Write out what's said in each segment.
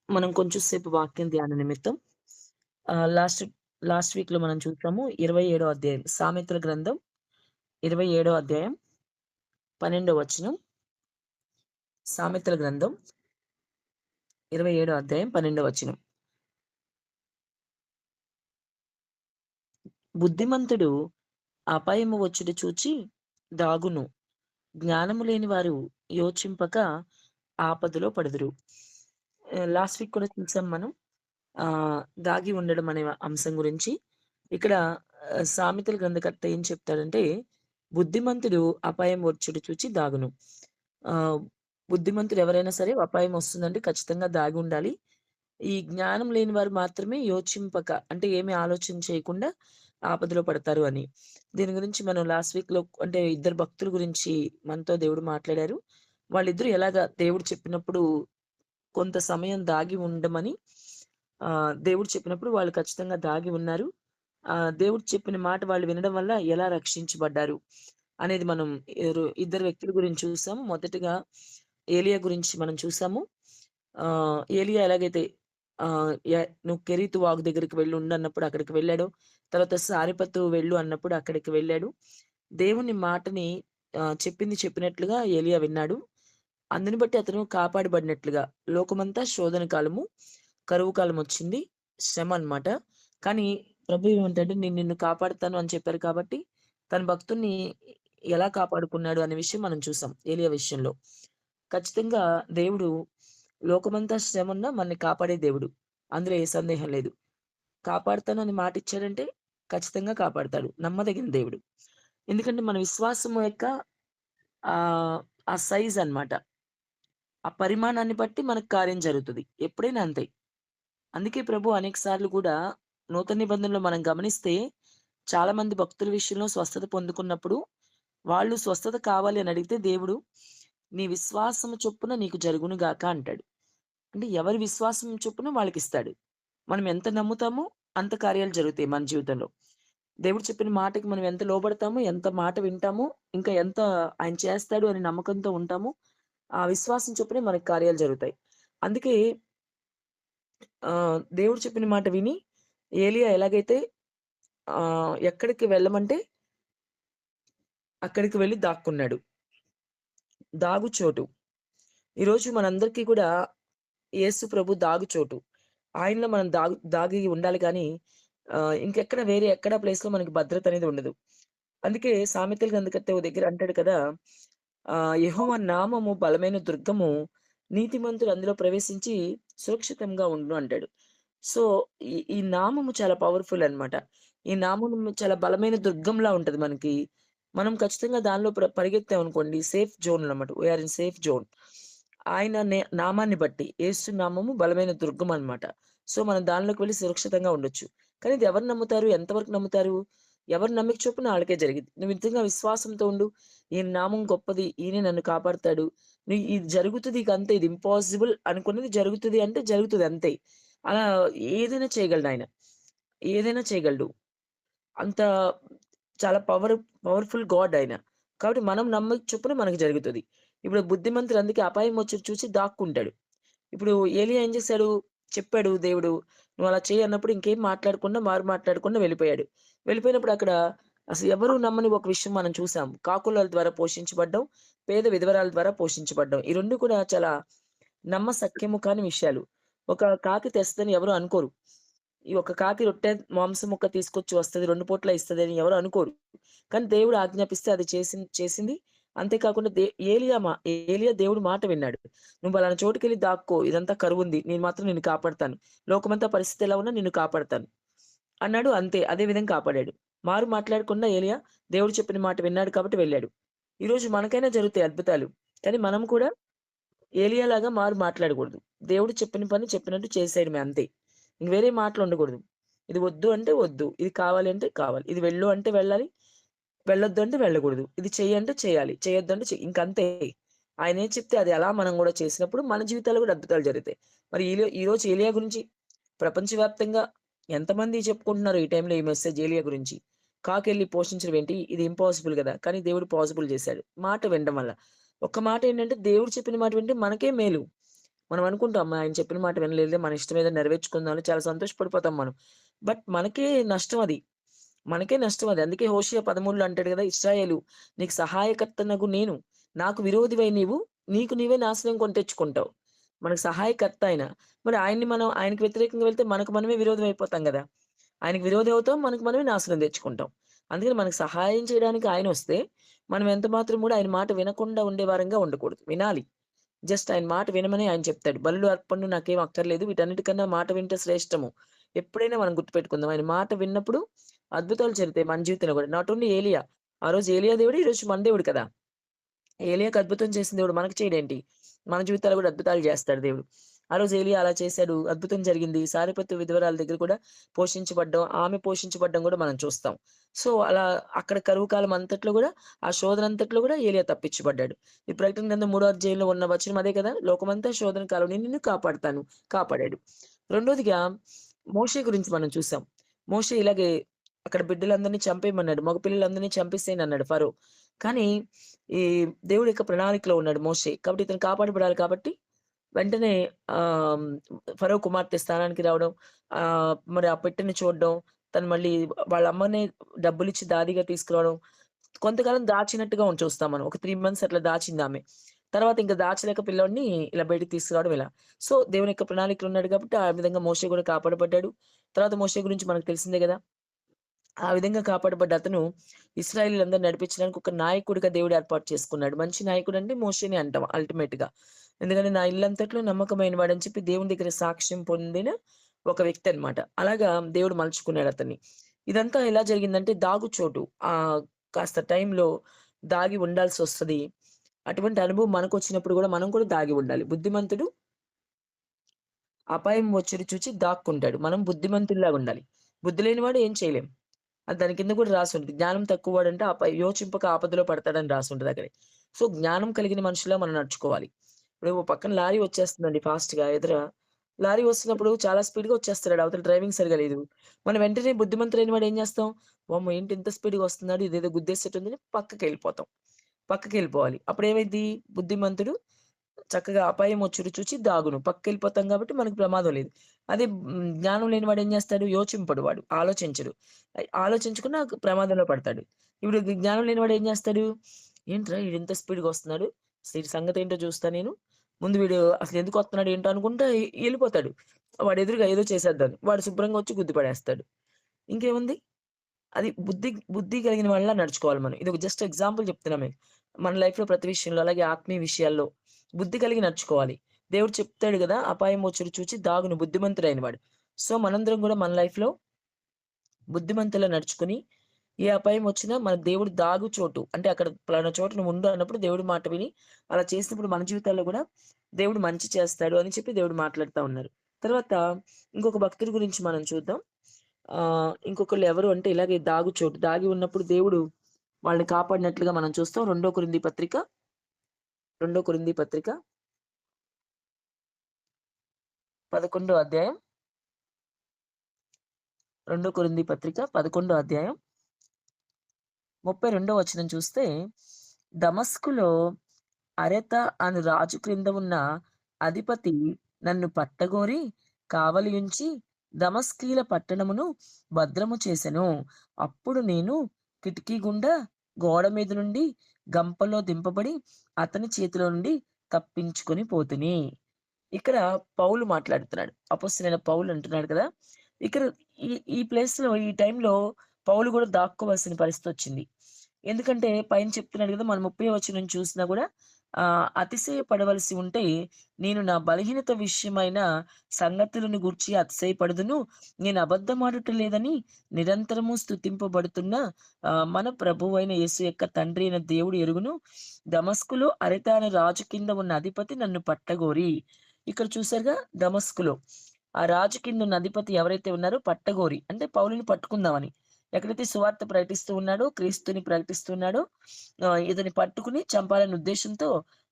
మనం కొంచెం సేపు వాక్యం ధ్యాన నిమిత్తం లాస్ట్ లాస్ట్ వీక్‌లో మనం చూసాము 27 అధ్యాయం. సామెతల గ్రంథం 27 అధ్యాయం 12 వచనం. సామెతల గ్రంథం 27 అధ్యాయం 12 వచనం. బుద్ధిమంతుడు అపాయము వచ్చుట చూచి దాగును. జ్ఞానము లేని వారు యోచింపక ఆపదలో పడుదురు. లాస్ట్ వీక్ కూడా చూసాం మనం. దాగి ఉండడం అనే అంశం గురించి. ఇక్కడ సామెతల గ్రంథకర్త ఏం చెప్తాడంటే, బుద్ధిమంతుడు అపాయం వచ్చుట చూచి దాగును. ఆహ్, బుద్ధిమంతుడు ఎవరైనా సరే అపాయం వస్తుందంటే ఖచ్చితంగా దాగి ఉండాలి. ఈ జ్ఞానం లేని వారు మాత్రమే యోచింపక అంటే ఏమి ఆలోచన చేయకుండా ఆపదలో పడతారు అని. దీని గురించి మనం లాస్ట్ వీక్‌లో అంటే ఇద్దరు భక్తుల గురించి మనతో దేవుడు మాట్లాడారు. వాళ్ళిద్దరూ ఎలాగా దేవుడు చెప్పినప్పుడు కొంత సమయం దాగి ఉండమని దేవుడు చెప్పినప్పుడు వాళ్ళు ఖచ్చితంగా దాగి ఉన్నారు. దేవుడు చెప్పిన మాట వాళ్ళు వినడం వల్ల ఎలా రక్షించబడ్డారు అనేది మనం ఇద్దరు వ్యక్తుల గురించి చూసాము. మొదటగా ఏలియా గురించి మనం చూసాము. ఏలియా ఎలాగైతే నువ్వు కెరీతు వాగు దగ్గరికి వెళ్లి ఉండన్నప్పుడు అక్కడికి వెళ్ళాడో, తర్వాత సారెపతు వెళ్ళు అన్నప్పుడు అక్కడికి వెళ్ళాడు. దేవుని మాటని చెప్పింది చెప్పినట్లుగా ఏలియా విన్నాడు. అందుని బట్టి అతను కాపాడబడినట్లుగా లోకమంతా శోధన కాలము, కరువు కాలమొచ్చింది. శ్రమ అన్నమాట. కానీ ప్రభు ఏమంటాడు, నేను నిన్ను కాపాడుతాను అని చెప్పారు కాబట్టి, తన భక్తుడిని ఎలా కాపాడుకున్నాడు అనే విషయం మనం చూసాం ఏలియా విషయంలో. ఖచ్చితంగా దేవుడు లోకమంతా శ్రమున్నా మనల్ని కాపాడే దేవుడు. అందులో ఏ సందేహం లేదు. కాపాడుతాను అని మాటిచ్చాడంటే ఖచ్చితంగా కాపాడతాడు. నమ్మదగిన దేవుడు. ఎందుకంటే మన విశ్వాసము యొక్క ఆ సైజ్ అన్నమాట. ఆ పరిమాణాన్ని బట్టి మనకు కార్యం జరుగుతది. ఎప్పుడైనా అంతే. అందుకే ప్రభు అనేక సార్లు కూడా నూతన నిబంధనలో మనం గమనిస్తే చాలా మంది భక్తుల విషయంలో స్వస్థత పొందుకున్నప్పుడు వాళ్ళు స్వస్థత కావాలి అని అడిగితే దేవుడు నీ విశ్వాసము చొప్పున నీకు జరుగును గాక అంటాడు. అంటే ఎవరి విశ్వాసం చొప్పున వాళ్ళకిస్తాడు. మనం ఎంత నమ్ముతామో అంత కార్యాలు జరుగుతాయి మన జీవితంలో. దేవుడు చెప్పిన మాటకి మనం ఎంత లోబడతామో, ఎంత మాట వింటామో, ఇంకా ఎంత ఆయన చేస్తాడు అనే నమ్మకంతో ఉంటామో, ఆ విశ్వాసం చొప్పునే మనకు కార్యాలు జరుగుతాయి. అందుకే దేవుడు చెప్పిన మాట విని ఏలియా ఎలాగైతే ఎక్కడికి వెళ్ళమంటే అక్కడికి వెళ్లి దాక్కున్నాడు. దాగుచోటు. ఈరోజు మనందరికీ కూడా యేసు ప్రభు దాగుచోటు. ఆయనలో మనం దాగి ఉండాలి గానీ ఇంకెక్కడ వేరే ఎక్కడ ప్లేస్‌లో మనకి భద్రత అనేది ఉండదు. అందుకే సామెతల గ్రంథకర్త ఓ దగ్గర అంటాడు కదా! యెహోవా నామము బలమైన దుర్గము, నీతిమంతుడు అందులో ప్రవేశించి సురక్షితంగా ఉండును అంటాడు. సో, ఈ నామము చాలా పవర్‌ఫుల్ అన్నమాట. ఈ నామము చాలా బలమైన దుర్గంలా ఉంటది మనకి. మనం ఖచ్చితంగా దానిలో పరిగెత్తామనుకోండి సేఫ్ జోన్ అన్నమాట. We are in safe zone. ఆయన నామాన్ని బట్టి యేసు నామము బలమైన దుర్గం అన్నమాట. సో, మనం దానిలోకి వెళ్లి సురక్షితంగా ఉండొచ్చు. కానీ ఇది ఎవరు నమ్ముతారు? ఎంతవరకు నమ్ముతారు? ఎవరి నమ్మిక చొప్పున ఆళ్ళకే జరిగిద్ది. నువ్వు నిజంగా విశ్వాసంతో ఉండు. ఈయన నామం గొప్పది. ఈయనే నన్ను కాపాడుతాడు. ఇది జరుగుతది ఇకంతే. ఇది ఇంపాసిబుల్ అనుకున్నది జరుగుతది అంటే జరుగుతది అంతే. అలా ఏదైనా చేయగలడాయన. ఏదైనా చేయగలడు. అంత చాలా పవర్‌ఫుల్ గాడ్ ఆయన. కాబట్టి మనం నమ్మిక చొప్పున మనకు జరుగుతది. ఇప్పుడు బుద్ధిమంతుడు అందుకే అపాయం వచ్చి చూసి దాక్కుంటాడు. ఇప్పుడు ఏలియా ఏం చేశాడు? చెప్పాడు దేవుడు. "నువ్వు అలా చెయ్యి" అన్నప్పుడు ఇంకేం మాట్లాడకుండా, మాట్లాడకుండా వెళ్ళిపోయాడు. వెళ్ళిపోయినప్పుడు అక్కడ అసలు ఎవరు నమ్మని ఒక విషయం మనం చూసాం. కాకుల ద్వారా పోషించబడ్డం, పేద విధవరాల ద్వారా పోషించబడ్డం. ఈ 2 కూడా చాలా నమ్మశక్యము కాని విషయాలు. ఒక కాకి తెస్తదని ఎవరు అనుకోరు. ఈ ఒక కాకి రొట్టె, మాంసం ముక్క తీసుకొచ్చి వస్తది. 2 పూటలా ఇస్తదని ఎవరు అనుకోరు. కానీ దేవుడు ఆజ్ఞాపిస్తే అది చేసింది. అంతే కాకుండా ఏలియా దేవుడి మాట విన్నాడు. "నువ్వు పలానా చోటుకెళ్ళి దాక్కో. ఇదంతా కరువుంది. నేను మాత్రం నిన్ను కాపాడతాను. లోకమంతా పరిస్థితి ఎలా ఉన్నా నిన్ను కాపాడతాను" అన్నాడు. అంతే. అదే విధంగా కాపాడాడు. మాట్లాడకుండా ఏలియా దేవుడు చెప్పిన మాట విన్నాడు కాబట్టి వెళ్ళాడు. ఈరోజు మనకైనా జరుగుతాయి అద్భుతాలు. కానీ మనం కూడా ఏలియాలాగా మాట్లాడకూడదు. దేవుడు చెప్పిన పని చెప్పినట్టు చేసేయడమే అంతే. ఇంక వేరే మాటలుండకూడదు. ఇది వద్దు అంటే వద్దు. ఇది కావాలి అంటే కావాలి. ఇది వెళ్ళు అంటే వెళ్ళాలి. వెళ్ళొద్దు అంటే వెళ్ళకూడదు. ఇది చెయ్యి అంటే చేయాలి. చేయొద్దు అంటే ఇంకంతే. ఆయనేం చెప్తే అది అలా మనం గూడా చేసినప్పుడు మన జీవితాల్లో గూడా అద్భుతాలు జరుగుతాయి. మరి ఈరోజు ఏలియా గురించి ప్రపంచవ్యాప్తంగా ఎంతమంది చెప్పుకుంటున్నారు ఈ టైంలో ఈ మెసేజ్ ఏలియా గురించి. కాకెళ్ళి పోషించడం ఏంటి? ఇది ఇంపాసిబుల్ గదా! కానీ దేవుడు పాసిబుల్ జేశాడు. మాట వినడం వల్ల. ఒక్క మాట ఏంటంటే దేవుడు చెప్పిన మాట వింటే మనకే మేలు. మనం అనుకుంటాం ఆయన చెప్పిన మాట వినలేదులే, మన ఇష్టం ఏదో నెరవేర్చుకుందాం అని చాలా సంతోషపడిపోతాం మనం. బట్ మనకే నష్టం అది. మనకే నష్టం అది. అందుకే హోషేయ 13లో అంటాడు కదా! ఇశ్రాయేలు నీకు సహాయకర్తనగు నేను, నాకు విరోధివై నీవు, నీకు నీవే నాశనం కొని తెచ్చుకుంటావు. మనకు సహాయకర్త ఆయన. మరి మనం ఆయనకి వ్యతిరేకంగా వెళ్తే మనకు మనమే విరోధం అయిపోతాం గదా! ఆయనకి విరోధి అవుతాం. మనకు మనమే నాశనం తెచ్చుకుంటాం. అందుకని మనకు సహాయం చేయడానికి ఆయనొస్తే, మనం ఎంత మాత్రం కూడా ఆయన మాట వినకుండా ఉండే వారంగా ఉండకూడదు. వినాలి. జస్ట్ ఆయన మాట వినమని ఆయన చెప్తాడు. బలులు, అర్పణలు నాకేం అక్కర్లేదు. వీటన్నిటికన్నా మాట వింటే శ్రేష్టము. ఎప్పుడైనా మనం గుర్తుపెట్టుకుందాం. ఆయన మాట విన్నప్పుడు అద్భుతాలు జరుగుతాయి మన జీవితంలో గూడా. నాట్ ఓన్లీ ఏలియా. ఆ రోజు ఏలియా దేవుడు, ఈరోజు మన దేవుడు కదా! ఏలియాకి అద్భుతం చేసిన దేవుడు మనకు చేయడేంటి? మన జీవితాల్లో గూడా అద్భుతాలు జేస్తాడు దేవుడు. ఆ రోజు ఏలియా అలా చేశాడు. అద్భుతం జరిగింది. సారెపత్తు విధవరాల దగ్గర కూడా పోషించబడ్డం, ఆమె పోషించబడ్డం గూడా మనం చూస్తాం. సో, అలా అక్కడ కరువు కాలం అంతట్లో గూడా, ఆ శోధనంతట్లో గూడా ఏలియా తప్పించబడ్డాడు. ఈ ప్రకటన గ్రంథం 3వ అధ్యాయంలో ఉన్న వచనం అదే కదా! లోకమంతా శోధన కాలం నిన్ను కాపాడుతాను. కాపాడాడు. రెండోదిగా మోషే గురించి మనం చూసాం. మోషే ఇలాగే అక్కడ బిడ్డలందరిని చంపేయమన్నాడు. మగ పిల్లలందరిని చంపేసేయనన్నాడు ఫరో. కానీ ఈ దేవుడి యొక్క ప్రణాళికలో ఉన్నాడు మోషే. కాబట్టి ఇతను కాపాడబడాలి కాబట్టి వెంటనే ఆహ్, ఫరో కుమార్తె స్థానానికి రావడం, మరి ఆ పెట్టెని చూడడం, తను మళ్ళీ వాళ్ళ అమ్మని డబ్బులిచ్చి దాదిగా తీసుకురావడం, కొంతకాలం దాచినట్టుగా చూస్తాం మనం. ఒక 3 మంత్స్ అట్లా దాచిందామె. తర్వాత ఇంక దాచలేక పిల్లోడిని ఇలా బయటికి తీసుకురావడం ఇలా. సో, దేవుని యొక్క ప్రణాళికలో ఉన్నాడు కాబట్టి ఆ విధంగా మోషే కూడా కాపాడబడ్డాడు. తర్వాత మోషే గురించి మనకు తెలిసిందే గదా! ఆ విధంగా కాపాడబడ్డ అతను ఇశ్రాయేలీయులందరిని నడిపించడానికి ఒక నాయకుడిగా దేవుడు ఏర్పాటు చేసుకున్నాడు. మంచి నాయకుడంటే మోషేనే అంటాం అల్టిమేట్‌గా. ఎందుకంటే నా ఇల్లంతట్లో నమ్మకమైన వాడని చెప్పి దేవుని దగ్గర సాక్ష్యం పొందిన ఒక వ్యక్తి అన్నమాట. అలాగా దేవుడు మలుచుకున్నాడు అతన్ని. ఇదంతా ఎలా జరిగిందంటే దాగుచోటు. కాస్త టైంలో దాగి ఉండాల్సొస్తది. అటువంటి అనుభవం మనకొచ్చినప్పుడు గూడా మనం కూడా దాగి ఉండాలి. బుద్ధిమంతుడు అపాయం వచ్చుడు చూచి దాక్కుంటాడు. మనం బుద్ధిమంతుల్లాగుండాలి. బుద్ధి లేనివాడు ఏం చేయలేం. దాని కింద కూడా రాసుంటది. జ్ఞానం తక్కువవాడంటే యోచింపక ఆపదలో పడతాడని రాసుంటదక్కడే. సో, జ్ఞానం కలిగిన మనిషిలా మనం నడుచుకోవాలి. ఇప్పుడు ఓ పక్కన లారీ వచ్చేస్తుందండి ఫాస్ట్‌గా ఎదుర. లారీ వస్తున్నప్పుడు చాలా స్పీడ్‌గా వచ్చేస్తున్నాడు. అవతల డ్రైవింగ్ సరిగ్గా లేదు. మనం వెంటనే బుద్ధిమంతుడైన వాడు ఏం చేస్తాం? వామ్మో! ఏంటి ఇంత స్పీడ్‌గా వస్తున్నాడు, ఇదేదో గుద్దేసేట్టుందని పక్కకెళ్ళిపోతాం. పక్కకెళ్ళిపోవాలి. అప్పుడేమైద్ది? బుద్ధిమంతుడు చక్కగా అపాయం వచ్చుడు చూచి దాగును. పక్కకెళ్ళిపోతాం కాబట్టి మనకు ప్రమాదం లేదు. అదే జ్ఞానం లేనివాడు ఏం చేస్తాడు? యోచింపడు వాడు. ఆలోచించడు. ఆలోచించకుండా ప్రమాదంలో పడతాడు. ఇప్పుడు జ్ఞానం లేనివాడు ఏం చేస్తాడు? ఏంట్రా ఈడింత స్పీడ్‌గా వస్తున్నాడు. అసలు ఈడి సంగతేంటో చూస్తా నేను. ముందు వీడు అసలెందుకొస్తున్నాడు ఏంటో అనుకుంటా ఎళ్ళిపోతాడు. వాడు ఎదురుగా ఏదో చేసేద్దని. వాడు శుభ్రంగా వచ్చి గుద్ది పడేస్తాడు. ఇంకేముంది? అది బుద్ధి బుద్ధి కలిగిన వాళ్ళలా నడుచుకోవాలి మనం. ఇదొక జస్ట్ ఎగ్జాంపుల్ చెప్తున్నా మీకు. మన లైఫ్‌లో ప్రతి విషయంలో అలాగే ఆత్మీయ విషయాల్లో బుద్ధి కలిగి నడుచుకోవాలి. దేవుడు చెప్తాడు గదా! అపాయం వచ్చుడు చూచి దాగును బుద్ధిమంతుడైన వాడు. సో, మనందరం గూడా మన లైఫ్‌లో బుద్ధిమంతులా నడుచుకొని, ఏ అపాయం వచ్చినా మన దేవుడు దాగు చోటు అంటే అక్కడ పలానా చోట నువ్వుండు అన్నప్పుడు దేవుడి మాట విని, అలా చేసినప్పుడు మన జీవితాల్లో గూడా దేవుడు మంచి చేస్తాడు అని చెప్పి దేవుడు మాట్లాడుతా ఉన్నారు. తర్వాత ఇంకొక భక్తుడి గురించి మనం చూద్దాం. ఇంకొకళ్ళు ఎవరు అంటే ఇలాగే దాగుచోటు. దాగి ఉన్నప్పుడు దేవుడు వాళ్ళని కాపాడినట్లుగా మనం చూస్తాం. రెండో కొరింథీ పత్రిక 11 అధ్యాయం. 11 32 వచనం చూస్తే, దమస్కులో అరెత అను రాజు క్రింద ఉన్న అధిపతి నన్ను పట్టగోరి కావలియుంచి దమస్కీల పట్టణమును భద్రము చేసెను. అప్పుడు నేను కిటికీ గుండా గోడ మీద నుండి గంపలో దింపబడి అతని చేతిలో నుండి తప్పించుకొని పోతిని. ఇక్కడ పౌలు మాట్లాడుతున్నాడు. అపొస్తలుడైన పౌలు అంటున్నాడు కదా! ఇక్కడ ఈ ఈ ప్లేస్‌లో ఈ టైంలో పౌలు గూడా దాక్కోవాల్సిన పరిస్థితొచ్చింది. ఎందుకంటే పైన చెప్తున్నాడు గదా! మనం 30 వచనం చూసినా గూడా అతిశయపడవలసి ఉంటే నేను నా బలహీనత విషయమైన సంగతులను గూర్చి అతిశయపడుదును. నేను అబద్ధమాడుట లేదని నిరంతరము స్తుతింపబడుతున్న మన ప్రభువైన యేసు యొక్క తండ్రి అయిన దేవుడు ఎరుగును. దమస్కులో అరెత అనే రాజు కింద ఉన్న అధిపతి నన్ను పట్టగోరి. ఇక్కడ చూసారుగా దమస్కులో ఆ రాజు కిందున్న అధిపతి ఎవరైతే ఉన్నారో పట్టగోరి అంటే పౌలుని పట్టుకుందామని. ఎక్కడైతే సువార్త ప్రకటిస్తూ ఉన్నాడో, క్రీస్తుని ప్రకటిస్తున్నాడో ఇతన్ని పట్టుకుని చంపాలనే ఉద్దేశంతో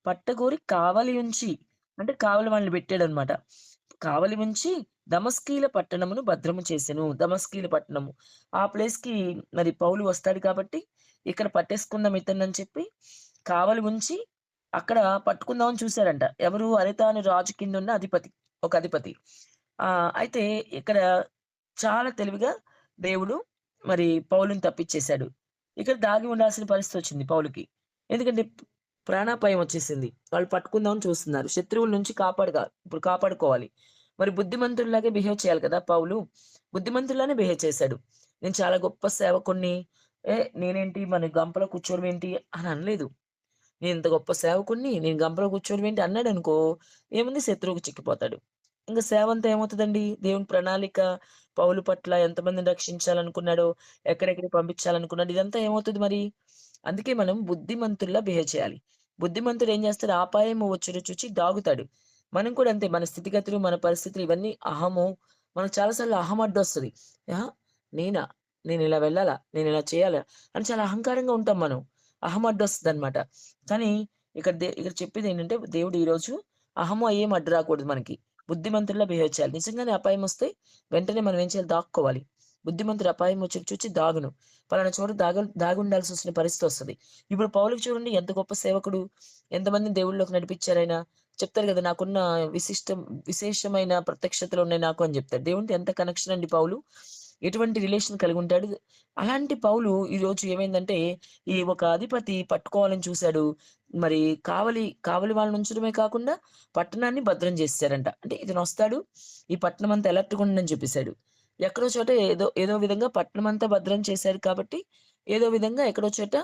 పట్టగోరి కావలి ఉంచి అంటే కావలి వాళ్ళని పెట్టాడన్నమాట. కావలి ఉంచి దమస్కీల పట్టణమును భద్రము చేసెను. దమస్కీల పట్టణము. ఆ ప్లేస్‌కి మరి పౌలు వస్తాడు కాబట్టి ఇక్కడ పట్టేసుకుందాం ఇతన్నని చెప్పి కావలి ఉంచి అక్కడ పట్టుకుందామని చూసారంట. ఎవరు? అరెత అనే రాజు కిందున్న అధిపతి. ఒక అధిపతి. అయితే ఇక్కడ చాలా తెలివిగా దేవుడు మరి పౌలుని తప్పిచ్చేసాడు. ఇక్కడ దాగి ఉండాల్సిన పరిస్థితొచ్చింది పౌలుకి. ఎందుకంటే ప్రాణాపాయం వచ్చేసింది. వాళ్ళు పట్టుకుందామని చూస్తున్నారు. శత్రువుల నుంచి ఇప్పుడు కాపాడుకోవాలి. మరి బుద్ధిమంతుడిలాగే బిహేవ్ చేయాలి కదా పౌలు. బుద్ధిమంతుడిలానే బిహేవ్ చేశాడు. నేను చాలా గొప్ప సేవకుడిని. నేనేంటి మన గంపలో కూర్చోవడం ఏంటి అని అనలేదు. నేనింత గొప్ప సేవకుడిని, నేను గంపలో కూర్చోవడం ఏంటి అన్నాడనుకో, ఏముంది శత్రువుకి చిక్కిపోతాడు. ఇంక సేవంతా ఏమవుతదండి? దేవుని ప్రణాళిక పౌలు పట్ల ఎంతమందిని రక్షించాలనుకున్నాడో, ఎక్కడెక్కడికి పంపించాలనుకున్నాడో ఇదంతా ఏమవుతది మరి? అందుకే మనం బుద్ధిమంతుల్లా బిహేవ్ చేయాలి. బుద్ధిమంతుడు ఏం చేస్తాడు? అపాయము వచ్చుట చూచి దాగుతాడు. మనం కూడా అంతే మన స్థితిగతులు, మన పరిస్థితులు ఇవన్నీ మనకు చాలా సార్లు అహం అడ్డొస్తది. ఆహా! నేనా? నేనిలా వెళ్ళాలా? నేనిలా చేయాలా? అని చాలా అహంకారంగా ఉంటాం మనం. అహం అడ్డొస్తదనమాట. కానీ ఇక్కడ చెప్పేదేంటంటే దేవుడు ఈరోజు అహము, అయ్యేం అడ్డు రాకూడదు మనకి. బుద్ధిమంతుల్లా బిహేవ్ చేయాలి. నిజంగానే అపాయమొస్తే వెంటనే మనం ఏం చేయాలి? దాక్కోవాలి. బుద్ధిమంతుడు అపాయం వచ్చి చూచి దాగును. పలానా చోట దాగుండాల్సొచ్చిన పరిస్థితొస్తది. ఇప్పుడు పౌలుకి చూడండి ఎంత గొప్ప సేవకుడు. ఎంతమందిని దేవుళ్ళలోకి నడిపిచ్చారాయన. చెప్తారు గదా! నాకున్న విశేషమైన ప్రత్యక్షతలున్నాయి నాకు అని జెప్తాడు. దేవునితో ఎంత కనెక్షన్ అండి పౌలు. ఎటువంటి రిలేషన్ కలిగుంటాడు. అలాంటి పౌలు ఈరోజు ఏమైందంటే, ఈ ఒక అధిపతి పట్టుకోవాలని చూసాడు. మరి కావలి వాళ్ళని ఉంచడమే కాకుండా పట్టణాన్ని భద్రం చేసేసారంట. అంటే ఇతనొస్తాడు, ఈ పట్టణమంతా అలర్ట్‌గా ఉండండి చెప్పేసాడు. ఎక్కడో చోట ఏదో ఏదో విధంగా పట్టణమంతా భద్రం చేశారు కాబట్టి, ఏదో విధంగా ఎక్కడో చోట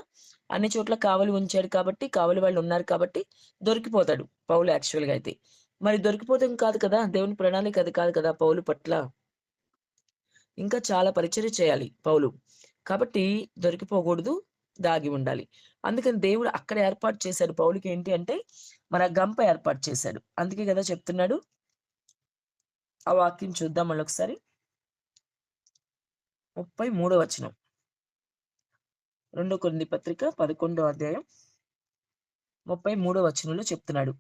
అన్ని చోట్ల కావలి ఉంచాడు కాబట్టి, కావలి వాళ్ళున్నారు కాబట్టి దొరికిపోతాడు పౌలు యాక్చువల్‌గా అయితే. మరి దొరికిపోవడం కాదు కదా! దేవుని ప్రణాళిక అది కాదు కదా! పౌలు పట్ల. ఇంకా చాలా పరిచర్య చేయాలి పౌలు. కాబట్టి దొరికిపోకూడదు, దాగి ఉండాలి. అందుకని దేవుడు అక్కడ ఏర్పాటు చేశాడు పౌలుకి ఏంటి అంటే, మన గంప ఏర్పాటు చేశాడు. అందుకే గదా చెప్తున్నాడు. ఆ వాక్యం చూద్దాం మళ్ళొకసారి. 33 వచనం. 2 కొరింథీ పత్రిక 11 అధ్యాయం 33 వచనంలో చెప్తున్నాడు.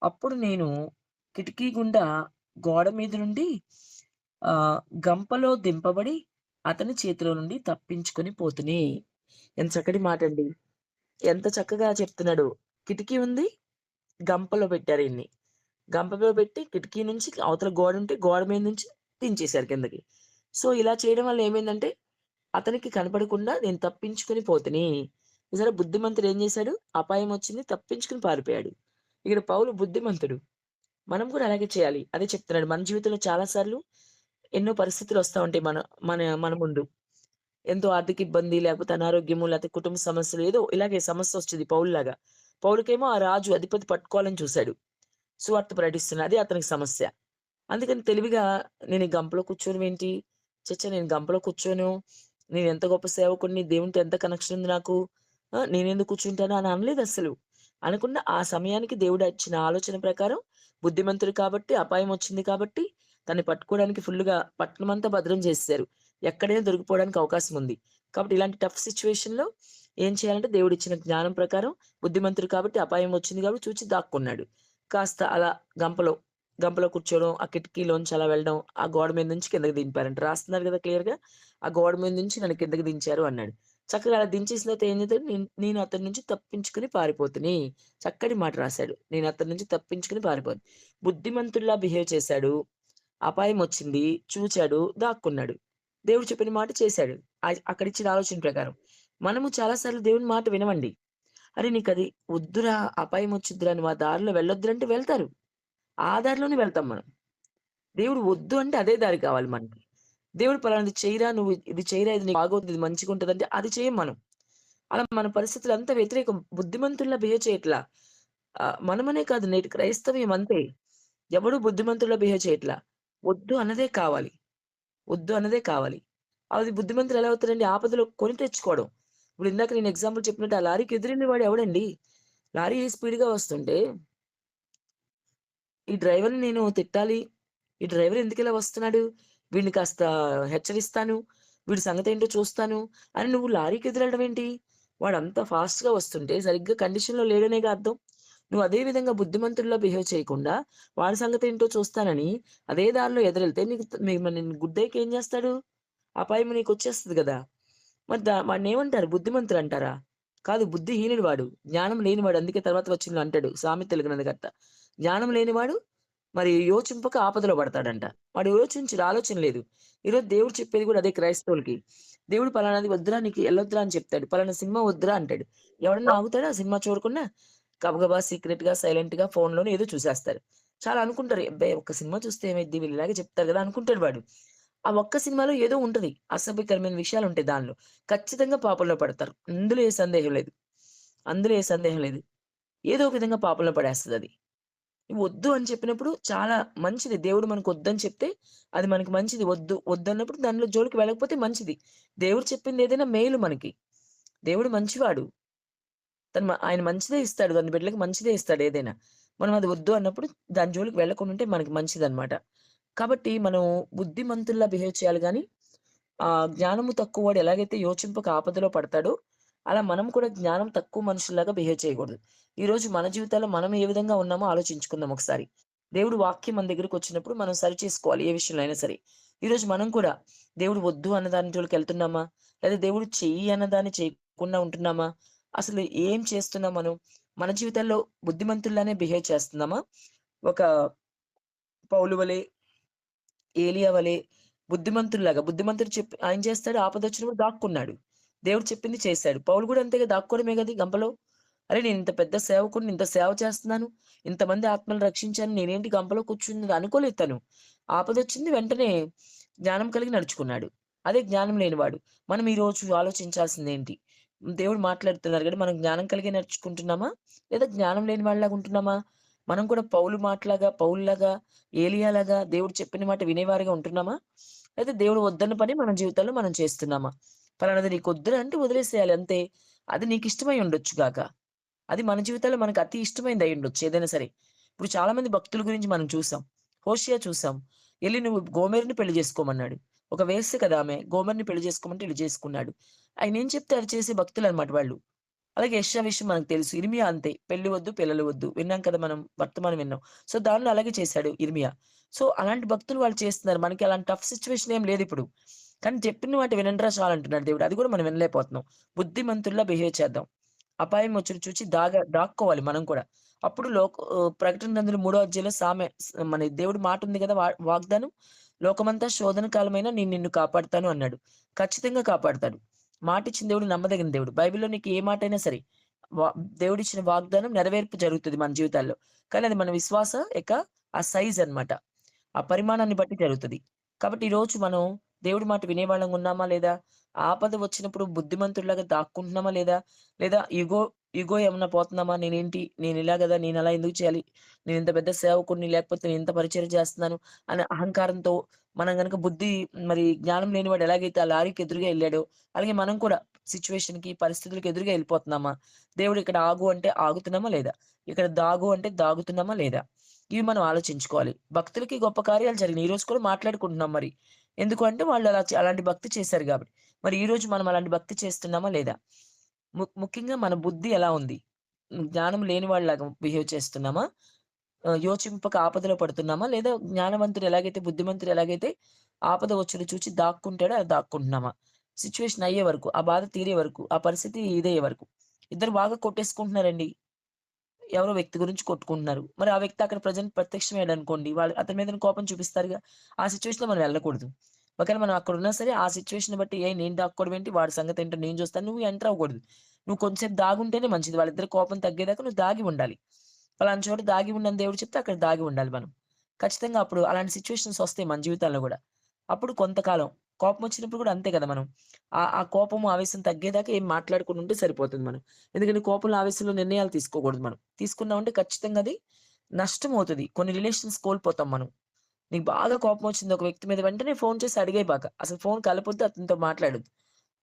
అప్పుడు నేను కిటికీ గుండా గోడ మీద నుండి గంపలో దింపబడి అతని చేతిలో నుండి తప్పించుకొని పోతిని. ఎంత చక్కటి మాటండి. ఎంత చక్కగా చెప్తున్నాడు. కిటికీ ఉంది. గంపలో పెట్టారీయన్ని. గంపలో పెట్టి కిటికీ నుంచి అవతల గోడుంటే గోడ మీద నుంచి దించేశారు కిందకి. సో, ఇలా చేయడం వల్ల ఏమైందంటే, అతనికి కనపడకుండా నేను తప్పించుకొని పోతిని. చూసారా బుద్ధిమంతుడు ఏం చేశాడు? అపాయం వచ్చింది తప్పించుకొని పారిపోయాడు. ఇక్కడ పౌలు బుద్ధిమంతుడు. మనం కూడా అలాగే చేయాలి. అదే చెప్తున్నాడు. మన జీవితంలో చాలా సార్లు ఎన్నో పరిస్థితులొస్తా ఉంటాయి మన మన మన ముందు. ఎంతో ఆర్థిక ఇబ్బంది, లేకపోతే అనారోగ్యము, లేకపోతే కుటుంబ సమస్యలు ఏదో ఇలాగే సమస్యొస్తది పౌలులాగా. పౌలుకేమో ఆ రాజు అధిపతి పట్టుకోవాలని చూసాడు. సువార్త ప్రకటిస్తున్నా. అదే అతనికి సమస్య. అందుకని తెలివిగా నేను ఈ గంపలో కూర్చోవడమేంటి? నేను గంపలో కూర్చోను. నేనెంత గొప్ప సేవకుడిని, దేవునితో ఎంత కనెక్షన్ ఉంది నాకు. నేనెందుకు కూర్చుంటాను అని అనలేదస్సలు. అనకుండా ఆ సమయానికి దేవుడు ఇచ్చిన ఆలోచన ప్రకారం బుద్ధిమంతుడు కాబట్టి, అపాయం వచ్చింది కాబట్టి, తన్ని పట్టుకోవడానికి ఫుల్లుగా పట్టణమంతా భద్రం చేసేసారు. ఎక్కడైనా దొరికిపోవడానికి అవకాశం ఉంది. కాబట్టి ఇలాంటి టఫ్ సిట్యుయేషన్‌లో ఏం చేయాలంటే దేవుడిచ్చిన జ్ఞానం ప్రకారం బుద్ధిమంతుడు కాబట్టి అపాయం వచ్చింది కాబట్టి చూచి దాక్కున్నాడు. కాస్త అలా గంపలో గంపలో కూర్చోవడం, ఆ కిటికీలోంచి అలా వెళ్ళడం, ఆ గోడ మీద నుంచి కిందకి దింపారంట. రాస్తున్నారు గదా క్లియర్‌గా. ఆ గోడ మీద నుంచి నన్ను కిందకి దించారు అన్నాడు. చక్కగా అలా దించేసిన తర్వాత ఏం చేశాడు, నేను అతని నుంచి తప్పించుకొని పారిపోతిని. చక్కటి మాట రాశాడు. నేను అతని నుంచి తప్పించుకొని పారిపోతి. బుద్ధిమంతుడిలా బిహేవ్ చేశాడు. అపాయమొచ్చింది, చూచాడు, దాక్కున్నాడు. దేవుడు చెప్పిన మాట చేశాడు. అక్కడిచ్చిన ఆలోచన ప్రకారం. మనము చాలా సార్లు దేవుని మాట వినమండి. అరే! నీకది వద్దురా, అపాయమొచ్చిద్దిరా, నువ్వు ఆ దారిలో వెళ్ళొద్దురంటే వెళ్తారు. ఆ దారిలోనే వెళ్తాం మనం. దేవుడు వద్దు అంటే అదే దారి కావాలి మనకి. దేవుడు పలానాది చెయ్యరా, నువ్వు ఇది చెయ్యరా, ఇది నీకు బాగోదు, ఇది మంచిగుంటదంటే అది చెయ్యం మనం. అలా మన పరిస్థితులంతా వ్యతిరేకం. బుద్ధిమంతుల్లా బిహేవ్ చేయట్లా. మనమనే కాదు నేటి క్రైస్తవ్యం అంతే. ఎవడు బుద్ధిమంతుల్లా బిహేవ్ చేయట్లా. వద్దు అన్నదే కావాలి. వద్దు అన్నదే కావాలి. అది బుద్ధిమంతులు ఎలా అవుతారండి? ఆపదలో కొని తెచ్చుకోవడం. ఇప్పుడు ఇందాక నేను ఎగ్జాంపుల్ చెప్పినట్టు ఆ లారీకి ఎదురెళ్ళిన వాడు ఎవడండి? లారీ స్పీడ్‌గా వస్తుంటే ఈ డ్రైవర్‌ని నేను తిట్టాలి. ఈ డ్రైవర్ ఎందుకిలా వస్తున్నాడు? వీడిని కాస్త హెచ్చరిస్తాను. వీడి సంగతేంటో చూస్తాను అని నువ్వు లారీకి ఎదురెళ్ళడం ఏంటి? వాడంత ఫాస్ట్‌గా వస్తుంటే సరిగ్గా కండిషన్‌లో లేడనేగా అర్థం. నువ్వు అదే విధంగా బుద్ధిమంతుడిలా బిహేవ్ చేయకుండా వాడి సంగతేంటో చూస్తానని అదే దారిలో ఎదురెళ్తే మరి నిన్ను గుద్దేకి ఏం చేస్తాడు? అపాయం నీకొచ్చేస్తది గదా! మరి వాడినేమంటారు? బుద్ధిమంతుడంటారా? కాదు బుద్ధిహీనుడు వాడు. జ్ఞానం లేనివాడు. అందుకే తర్వాత వచనంలో అంటాడు సామెతల గ్రంథకర్త. జ్ఞానం లేనివాడు మరి యోచింపక ఆపదలో పడతాడంట. వాడు యోచించడు. ఆలోచన లేదు. ఈరోజు దేవుడు చెప్పేది గూడా అదే క్రైస్తవులకి. దేవుడు పలానాది వద్దురా నీకు ఎళ్ళొద్దురా అని చెప్తాడు. పలానా సినిమా వద్దురా అంటాడు. ఎవడన్నా ఆగుతాడా ఆ సినిమా చూడకుండా? గబగబా సీక్రెట్‌గా, సైలెంట్‌గా ఫోన్‌లోనే ఏదో చూసేస్తారు. చాలా అనుకుంటారు. అబ్బే! ఒక్క సినిమా చూస్తే ఏమైద్ది వీళ్ళు ఇలాగే చెప్తారు గదా! అనుకుంటాడు వాడు. ఆ ఒక్క సినిమాలో ఏదో ఉంటది. అసభ్యకరమైన విషయాలుంటాయి దానిలో. ఖచ్చితంగా పాపంలో పడతారు. అందులో ఏ సందేహం లేదు. అందులో ఏ సందేహం లేదు. ఏదో ఒక విధంగా పాపంలో పడేస్తదది. వద్దు అని చెప్పినప్పుడు చాలా మంచిది. దేవుడు మనకొద్దని చెప్తే అది మనకి మంచిది. వద్దన్నప్పుడు దానిలో జోలికి వెళ్ళకపోతే మంచిది. దేవుడు చెప్పిందేదైనా మేలు మనకి. దేవుడు మంచివాడు. ఆయన మంచిదే ఇస్తాడు. తన బిడ్డలకి మంచిదే ఇస్తాడు ఏదైనా. మనం అది వద్దు అన్నప్పుడు దాని జోలికి వెళ్ళకుండా ఉంటే మనకి మంచిదనమాట. కాబట్టి మనం బుద్ధిమంతుల్లా బిహేవ్ చేయాలి గానీ, జ్ఞానము తక్కువవాడు ఎలాగైతే యోచింపక ఆపదలో పడతాడో, అలా మనం కూడా జ్ఞానం తక్కువ మనుషుల్లాగా బిహేవ్ చేయకూడదు. ఈరోజు మన జీవితాల్లో మనం ఏ విధంగా ఉన్నామో ఆలోచించుకుందాం ఒకసారి. దేవుడు వాక్యం మన దగ్గరకొచ్చినప్పుడు మనం సరిచేసుకోవాలి ఏ విషయంలో అయినా సరే. ఈరోజు మనం కూడా దేవుడు వద్దు అన్న దాని జోలికెళ్తున్నామా? లేదా దేవుడు చెయ్యి అన్నదాన్ని చేయకుండా ఉంటున్నామా? అసలు ఏం చేస్తున్నాం మనం? మన జీవితాల్లో బుద్ధిమంతుల్లానే బిహేవ్ చేస్తున్నామా? ఒక పౌలు వలె, ఏలియా వలె బుద్ధిమంతుడు ఆయన చేస్తాడు ఆపదొచ్చినప్పుడు దాక్కున్నాడు. దేవుడు చెప్పింది చేశాడు. పౌలు గూడా అంతేగా దాక్కోవడమే గదా! గంపలో. అరే! నేనింత పెద్ద సేవకుడిని, ఇంత సేవ చేస్తున్నాను. ఇంతమంది ఆత్మలను రక్షించాను. నేనేంటి గంపలో కూర్చున్నది అనుకోలేదు తను. ఆపదొచ్చింది వెంటనే జ్ఞానం కలిగి నడుచుకున్నాడు. అదే జ్ఞానం లేనివాడు. మనం ఈరోజు ఆలోచించాల్సిందేంటి? దేవుడు మాట్లాడుతున్నారు గదా! మనం జ్ఞానం కలిగి నడుచుకుంటున్నామా? లేదా జ్ఞానం లేని వాళ్ళలాగా ఉంటున్నామా? మనం కూడా పౌలులాగా, ఏలియాలాగా దేవుడు చెప్పిన మాట వినేవారిగా ఉంటున్నామా? అయితే దేవుడు వద్దన్న పని మన జీవితాల్లో మనం చేస్తున్నామా? పలానాది నీకొద్దురా అంటే వదిలేసేయాలి అంతే. అది నీకిష్టమై ఉండొచ్చు గాక. అది మన జీవితాల్లో మనకు అతి ఇష్టమైనది అయ్యుండొచ్చు ఏదైనా సరే. ఇప్పుడు చాలా మంది భక్తుల గురించి మనం చూసాం. హోషేయ చూసాం. ఎళ్లి నువ్వు గోమెరుని పెళ్లి చేసుకోమన్నాడు. ఒక వేశ్య కదా ఆమె. గోమెరుని పెళ్లి చేసుకోమంటే ఎళ్లి చేసుకున్నాడు. ఆయనేం చెప్తే అది చేసే భక్తులనమాట వాళ్ళు. అలాగే యెషయా విషయం మనకు తెలుసు. ఇర్మియా అంతే. పెళ్లి వద్దు, పిల్లలు వద్దు. విన్నాం కదా మనం వర్తమానం విన్నాం. సో, దానిలో అలాగే చేశాడు ఇర్మియా. సో, అలాంటి భక్తులు వాళ్ళు చేస్తున్నారు. మనకి అలాంటి టఫ్ సిట్యుయేషన్ ఏం లేదిప్పుడు. కానీ చెప్పిన మాట వినండిరా చాలంటున్నాడు దేవుడు. అది కూడా మనం వినలేకపోతున్నాం. బుద్ధిమంతుల్లా బిహేవ్ చేద్దాం. అపాయం వచ్చుడు చూచి దాక్కోవాలి మనం కూడా. అప్పుడు ప్రకటన గ్రంథంలో 3 అధ్యాయంలో మన దేవుడి మాట ఉంది కదా! వాగ్దానం. లోకమంతా శోధన కాలమైనా నేను నిన్ను కాపాడుతాను అన్నాడు. ఖచ్చితంగా కాపాడుతాడు. మాటిచ్చిన దేవుడు నమ్మదగిన దేవుడు. బైబిల్‌లో నీకు ఏ మాటైనా సరే, వా దేవుడిచ్చిన వాగ్దానం నెరవేర్పు జరుగుతది మన జీవితాల్లో. కానీ అది మన విశ్వాస యొక్క ఆ సైజ్ అన్నమాట. ఆ పరిమాణాన్ని బట్టి జరుగుతది. కాబట్టి ఈరోజు మనం దేవుడి మాట వినేవాళ్ళంగా ఉన్నామా లేదా? ఆపద వచ్చినప్పుడు బుద్ధిమంతుడిలాగా దాక్కుంటున్నామా లేదా? లేదా ఇగో ఏమన్నా పోతున్నామా? నేనిలా గదా! నేనలా ఎందుకు చేయాలి? నేనింత పెద్ద సేవకుడిని, లేకపోతే నేనింత పరిచర్య చేస్తున్నాను అనే అహంకారంతో మనం గనక మరి జ్ఞానం లేనివాడు ఎలాగైతే ఆ లారీకి ఎదురుగా ఎళ్ళాడో, అలాగే మనం కూడా సిట్యుయేషన్‌కి, పరిస్థితులకి ఎదురుగా ఎళ్ళిపోతున్నామా? దేవుడు ఇక్కడ ఆగు అంటే ఆగుతున్నామా లేదా? ఇక్కడ దాగు అంటే దాగుతున్నామా లేదా? ఇవి మనం ఆలోచించుకోవాలి. భక్తులకి గొప్ప కార్యాలు జరిగినాయి. ఈరోజు కూడా మాట్లాడుకుంటున్నాం మరి. ఎందుకు అంటే వాళ్ళు అలాంటి భక్తి చేశారు గాబట్టి. మరి ఈరోజు మనం అలాంటి భక్తి చేస్తున్నామా లేదా? ముఖ్యంగా మన బుద్ధి ఎలా ఉంది? జ్ఞానం లేని వాళ్ళలాగా బిహేవ్ చేస్తున్నామా? యోచింపక ఆపదలో పడుతున్నామా? లేదా జ్ఞానవంతుడు ఎలాగైతే బుద్ధిమంతుడు ఎలాగైతే ఆపద వచ్చుడు చూచి దాక్కుంటాడో అలా దాక్కుంటున్నామా? సిట్యుయేషన్ అయ్యే వరకు, ఆ బాధ తీరే వరకు, ఆ పరిస్థితి ఇదయ్యే వరకు. ఇద్దరు బాగా కొట్టేసుకుంటున్నారండి. ఎవరో వ్యక్తి గురించి కొట్టుకుంటున్నారు. మరి ఆ వ్యక్తి అక్కడ ప్రత్యక్షమయ్యాడనుకోండి, అతని మీద కోపం చూపిస్తారుగా. ఆ సిట్యుయేషన్‌లో మనం వెళ్ళకూడదు. ఒకవేళ మనం అక్కడున్నా సరే, ఆ సిట్యుయేషన్‌ని బట్టి నేను దాక్కోవడమేంటి? వాడి సంగతేంటో నేను చూస్తాను. నువ్వు ఎంటర్ అవ్వకూడదు. నువ్వు కొంచెంసేపు దాగుంటేనే మంచిది. వాళ్ళిద్దరి కోపం తగ్గేదాకా నువ్వు దాగి ఉండాలి. పలానా చోట దాగి ఉండని దేవుడు చెప్తే అక్కడ దాగి ఉండాలి మనం. ఖచ్చితంగా అప్పుడు అలాంటి సిట్యుయేషన్స్ వస్తాయి మన జీవితాల్లో గూడా. అప్పుడు కొంతకాలం కోపమొచ్చినప్పుడు గూడా అంతే కదా మనం. ఆ కోపం, ఆవేశం తగ్గేదాకా ఏం మాట్లాడకుండా ఉంటే సరిపోతుంది మనం. ఎందుకంటే కోపంలో, ఆవేశంలో నిర్ణయాలు తీసుకోకూడదు మనం. తీసుకున్నామంటే ఖచ్చితంగా అది నష్టమవుతది. కొన్ని రిలేషన్స్ కోల్పోతాం మనం. నీకు బాగా కోపమొచ్చింది ఒక వ్యక్తి మీద వెంటనే ఫోను చేసి అడిగేయబాక. అసలు ఫోను కలపొద్దు, అతనితో మాట్లాడొద్దు.